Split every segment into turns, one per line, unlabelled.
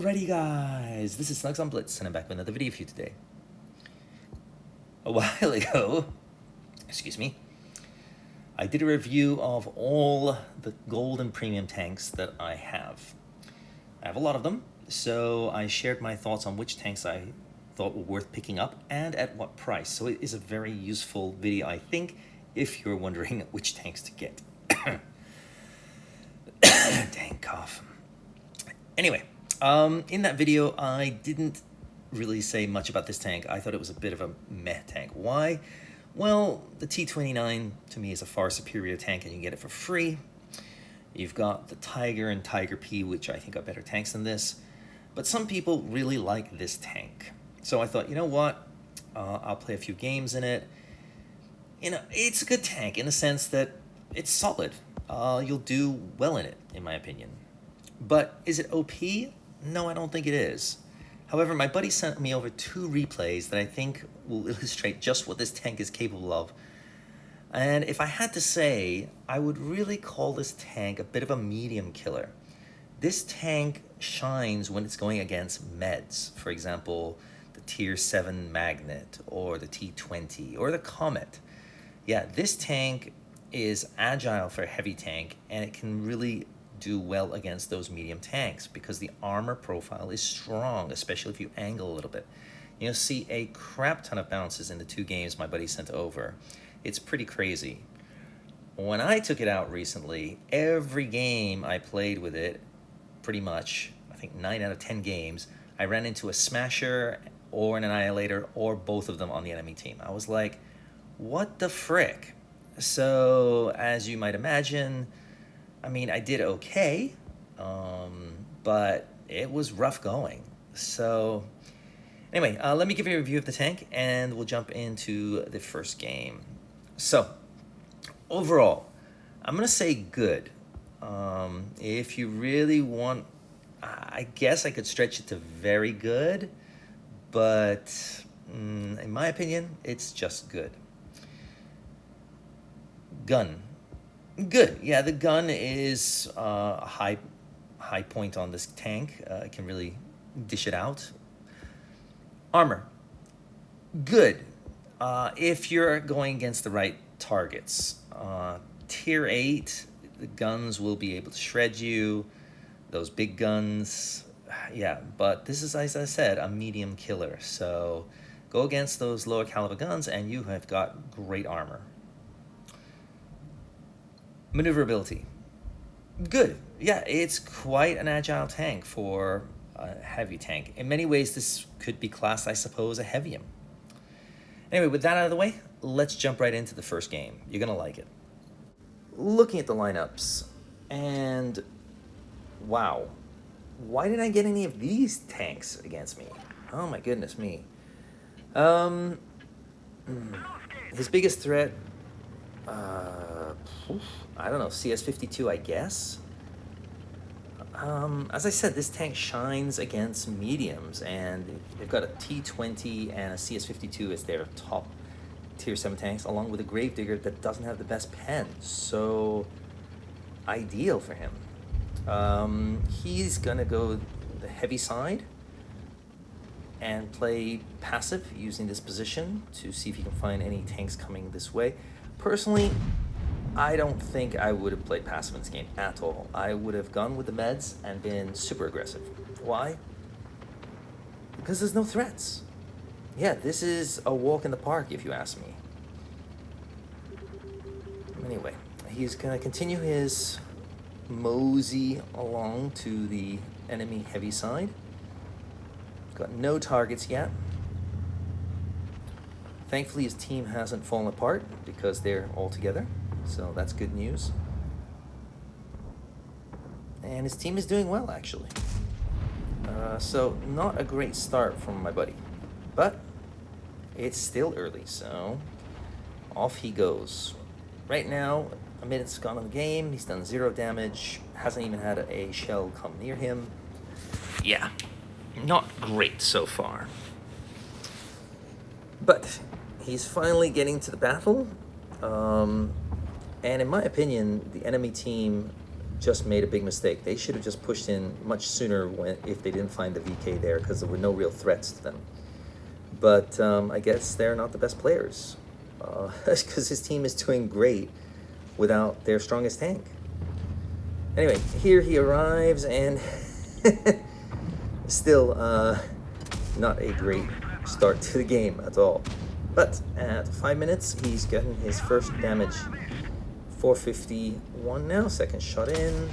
Alrighty guys, this is snugsonblitz and I'm back with another video for you today. A while ago, excuse me, I did a review of all the gold and premium tanks that I have. I have a lot of them, so I shared my thoughts on which tanks I thought were worth picking up and at what price. So it is a very useful video, I think, if you're wondering which tanks to get. Dang cough. Anyway, in that video, I didn't really say much about this tank. I thought it was a bit of a meh tank. Why? Well, the T29 to me is a far superior tank and you get it for free. You've got the Tiger and Tiger P, which I think are better tanks than this. But some people really like this tank. So I thought, you know what? I'll play a few games in it. You know, it's a good tank in the sense that it's solid. You'll do well in it, in my opinion. But is it OP? No, I don't think it is. However, my buddy sent me over 2 replays that I think will illustrate just what this tank is capable of. And if I had to say, I would really call this tank a bit of a medium killer. This tank shines when it's going against meds. For example, the Tier 7 Magnet or the T20 or the Comet. Yeah, this tank is agile for a heavy tank and it can really do well against those medium tanks because the armor profile is strong, especially if you angle a little bit. You'll see a crap ton of bounces in the 2 games my buddy sent over. It's pretty crazy. When I took it out recently, every game I played with it, pretty much, I think 9 out of 10 games, I ran into a Smasher or an Annihilator or both of them on the enemy team. I was like, what the frick? So, as you might imagine, I mean, I did okay, but it was rough going. So, anyway, let me give you a review of the tank, and we'll jump into the first game. So, overall, I'm going to say good. If you really want, I guess I could stretch it to very good, but in my opinion, it's just good. Gun. Good. Yeah, the gun is a high point on this tank. It can really dish it out. Armor. Good. If you're going against the right targets. Tier 8, the guns will be able to shred you. Those big guns. Yeah, but this is, as I said, a medium killer. So go against those lower caliber guns and you have got great armor. Maneuverability. Good. Yeah, it's quite an agile tank for a heavy tank. In many ways, this could be classed, I suppose, a heavium. Anyway, with that out of the way, let's jump right into the first game. You're going to like it. Looking at the lineups, and wow, why didn't I get any of these tanks against me? Oh my goodness me. His biggest threat, I don't know, CS52, I guess. As I said, this tank shines against mediums, and they've got a T20 and a CS52 as their top Tier 7 tanks, along with a Gravedigger that doesn't have the best pen, so ideal for him. He's gonna go the heavy side and play passive using this position to see if he can find any tanks coming this way. Personally, I don't think I would have played passive in this game at all. I would have gone with the meds and been super aggressive. Why? Because there's no threats. Yeah, this is a walk in the park, if you ask me. Anyway, he's going to continue his mosey along to the enemy heavy side. Got no targets yet. Thankfully, his team hasn't fallen apart because they're all together. So that's good news. And his team is doing well, actually. So not a great start from my buddy. But it's still early, so off he goes. Right now, a minute's gone on the game. He's done 0 damage. Hasn't even had a shell come near him. Yeah, not great so far. But he's finally getting to the battle. And in my opinion, the enemy team just made a big mistake. They should have just pushed in much sooner if they didn't find the VK there, because there were no real threats to them. But I guess they're not the best players, because his team is doing great without their strongest tank. Anyway, here he arrives, and still not a great start to the game at all. But at 5 minutes, he's gotten his first damage. 451 now, second shot in.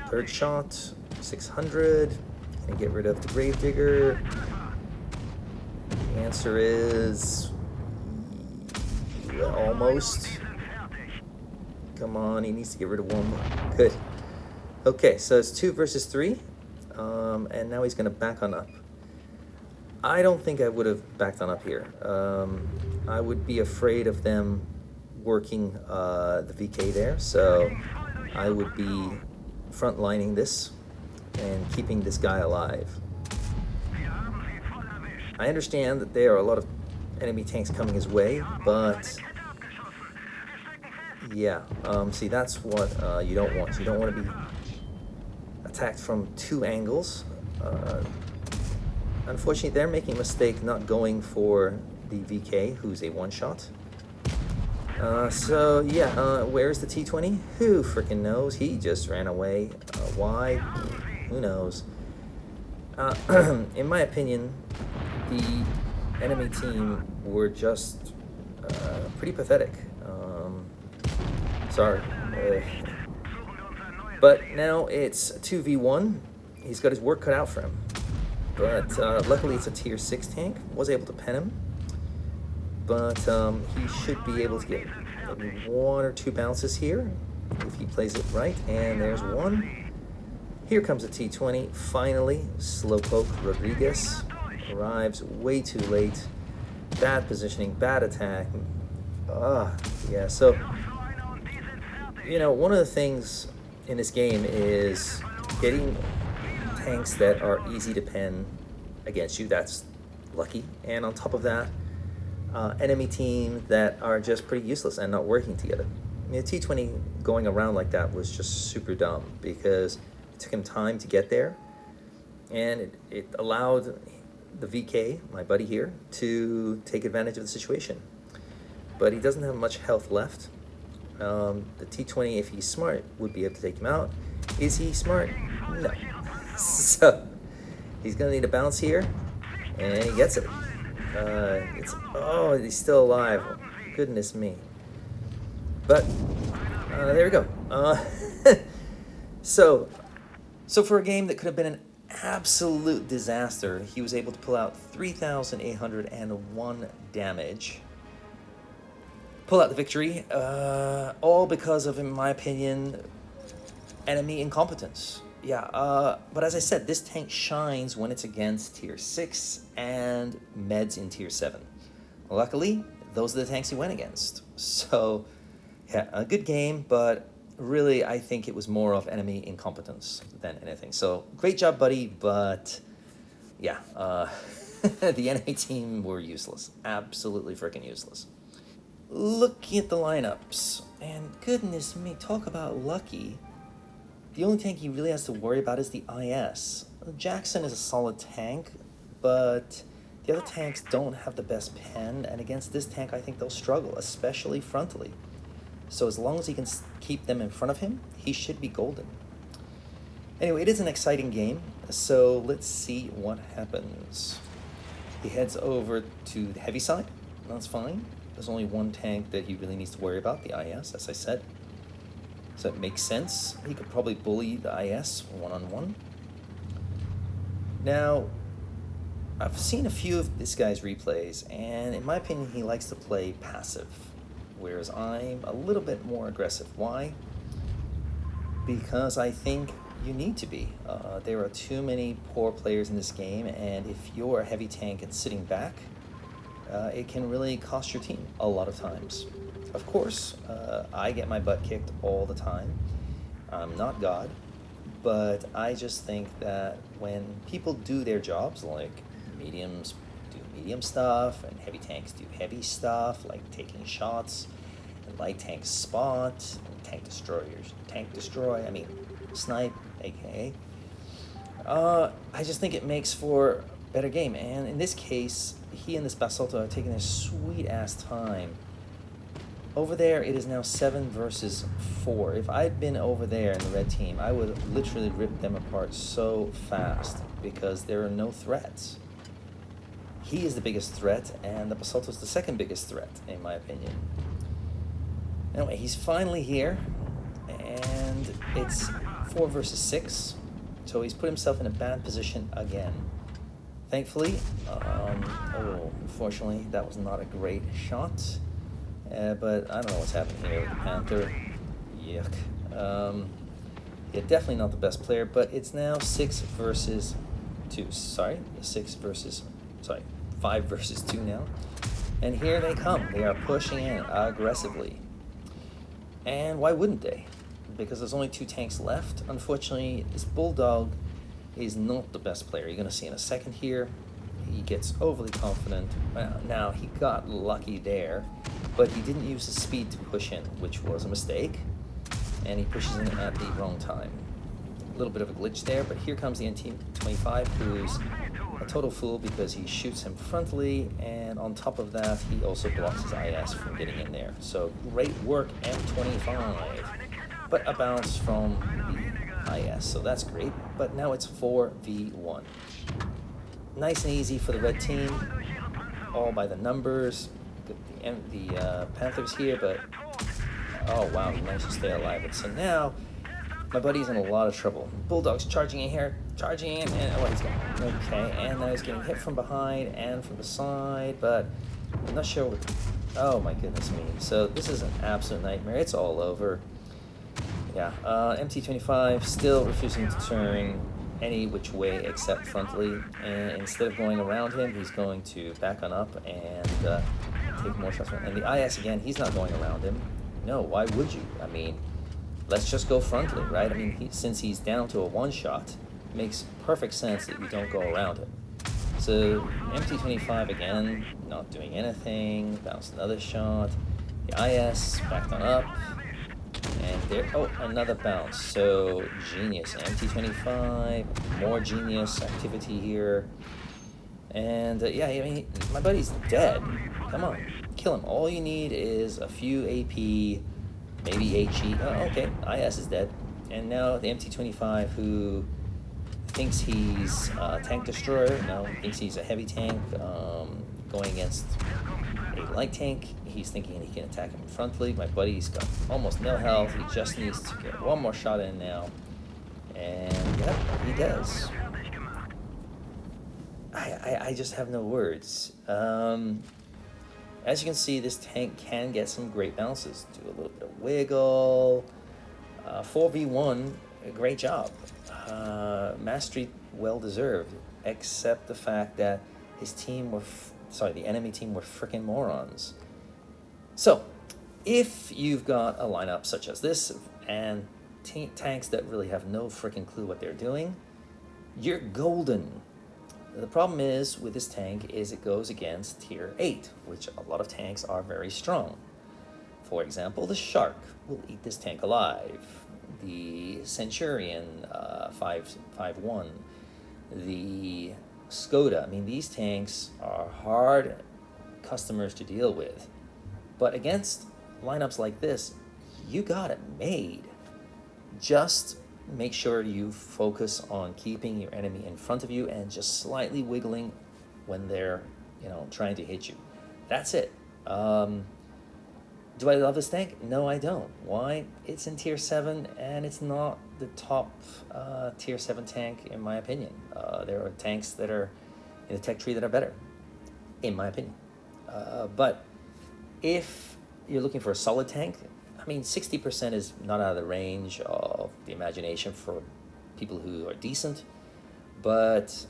Third shot, 600. Can I get rid of the Gravedigger? The answer is almost. Come on, he needs to get rid of one more. Good. Okay, so it's 2 versus 3. And now he's going to back on up. I don't think I would have backed on up here. I would be afraid of them working the VK there, so I would be frontlining this and keeping this guy alive. I understand that there are a lot of enemy tanks coming his way, but yeah, see, that's what you don't want. You don't want to be attacked from 2 angles. Unfortunately, they're making a mistake not going for the VK, who's a one-shot. So yeah, where's the T20? Who freaking knows? He just ran away. Why? Who knows? In my opinion, the enemy team were just pretty pathetic. Sorry. But now it's 2v1. He's got his work cut out for him. But luckily it's a tier 6 tank. Was able to pen him. But he should be able to get maybe 1 or 2 bounces here if he plays it right. And there's 1. Here comes a T20. Finally, Slowpoke Rodriguez arrives way too late. Bad positioning, bad attack. Yeah, so, you know, one of the things in this game is getting tanks that are easy to pen against you. That's lucky. And on top of that, enemy team that are just pretty useless and not working together. I mean, the T20 going around like that was just super dumb because it took him time to get there, and it allowed the VK, my buddy here, to take advantage of the situation. But he doesn't have much health left. The T20, if he's smart, would be able to take him out. Is he smart? No. So he's gonna need a bounce here, and he gets it. He's still alive. Goodness me. But there we go. So for a game that could have been an absolute disaster, he was able to pull out 3,801 damage. Pull out the victory, all because of, in my opinion, enemy incompetence. Yeah, but as I said, this tank shines when it's against tier 6 and meds in tier 7. Luckily, those are the tanks he went against. So, yeah, a good game, but really I think it was more of enemy incompetence than anything. So, great job, buddy, but yeah, the enemy team were useless. Absolutely freaking useless. Looking at the lineups, and goodness me, talk about lucky. The only tank he really has to worry about is the IS. Jackson is a solid tank, but the other tanks don't have the best pen, and against this tank I think they'll struggle, especially frontally. So as long as he can keep them in front of him, he should be golden. Anyway, it is an exciting game, so let's see what happens. He heads over to the heavy side. That's fine. There's only one tank that he really needs to worry about, the IS, as I said. So it makes sense. He could probably bully the IS one-on-one. Now, I've seen a few of this guy's replays, and in my opinion, he likes to play passive, whereas I'm a little bit more aggressive. Why? Because I think you need to be. There are too many poor players in this game, and if you're a heavy tank and sitting back, it can really cost your team a lot of times. Of course, I get my butt kicked all the time. I'm not God, but I just think that when people do their jobs, like mediums do medium stuff and heavy tanks do heavy stuff, like taking shots, light tank spot, tank destroyers, tank destroy, I mean snipe, aka. I just think it makes for a better game, and in this case, he and this Basalto are taking their sweet ass time. Over there, it is now 7 versus 4. If I'd been over there in the red team, I would literally rip them apart so fast because there are no threats. He is the biggest threat, and the Basalto is the second biggest threat, in my opinion. Anyway, he's finally here, and it's 4 versus 6, so he's put himself in a bad position again. Thankfully, unfortunately, that was not a great shot. But I don't know what's happening here with the Panther. Yuck. Yeah, definitely not the best player, but it's now 6 versus 2. Sorry, 5 versus 2 now. And here they come. They are pushing in aggressively. And why wouldn't they? Because there's only 2 tanks left. Unfortunately, this Bulldog is not the best player. You're going to see in a second here. He gets overly confident. Now, he got lucky there, but he didn't use his speed to push in, which was a mistake, and he pushes in at the wrong time. A little bit of a glitch there, but here comes the NT25, who's a total fool because he shoots him frontally, and on top of that, he also blocks his IS from getting in there. So great work, M25, but a bounce from the IS, so that's great, but now it's 4v1. Nice and easy for the red team, all by the numbers. The Panthers here, but oh wow, he managed to stay alive. And so now my buddy's in a lot of trouble. Bulldog's charging in here, charging in, and he's going okay. And now he's getting hit from behind and from the side, but I'm not sure what. Oh my goodness me! So this is an absolute nightmare. It's all over. Yeah, MT25 still refusing to turn any which way except frontally, and instead of going around him, he's going to back on up and take more shots. And the IS again, he's not going around him. No, why would you? I mean, let's just go frontally, right? I mean, since he's down to a 1 shot, it makes perfect sense that you don't go around him. So MT25 again, not doing anything, bounced another shot. The IS backed on up. And there, oh, another bounce. So genius, MT25, more genius activity here. And yeah, I mean, my buddy's dead. Come on, kill him. All you need is a few AP, maybe HE. Oh, okay, IS is dead. And now the MT25, who thinks he's a tank destroyer, no, thinks he's a heavy tank, going against a light tank. He's thinking he can attack him frontally. My buddy's got almost no health. He just needs to get one more shot in now. And yep, he does. I just have no words. As you can see, this tank can get some great bounces. Do a little bit of wiggle. 4v1, a great job. Mastery well deserved, except the fact that his team were, the enemy team were freaking morons. So, if you've got a lineup such as this and tanks that really have no freaking clue what they're doing, you're golden. The problem is with this tank is it goes against tier 8, which a lot of tanks are very strong. For example, the Shark will eat this tank alive. The Centurion 5.1, the Skoda. I mean, these tanks are hard customers to deal with. But against lineups like this, you got it made. Just make sure you focus on keeping your enemy in front of you and just slightly wiggling when they're, trying to hit you. That's it. Do I love this tank? No, I don't. Why? It's in tier 7 and it's not the top tier 7 tank in my opinion. There are tanks that are in the tech tree that are better, in my opinion. But if you're looking for a solid tank, I mean, 60% is not out of the range of the imagination for people who are decent. But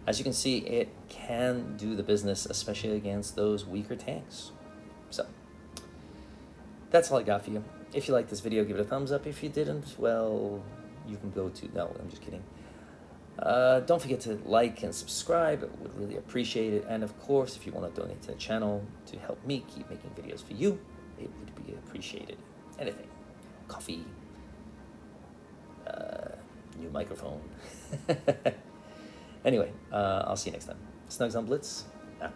as you can see, it can do the business, especially against those weaker tanks. So that's all I got for you. If you liked this video, give it a thumbs up. If you didn't, well, you can go to, no, I'm just kidding. Don't forget to like and subscribe. I would really appreciate it. And of course, if you want to donate to the channel to help me keep making videos for you, it would be appreciated. Anything. Coffee. New microphone. Anyway, I'll see you next time. Snugs on Blitz, out.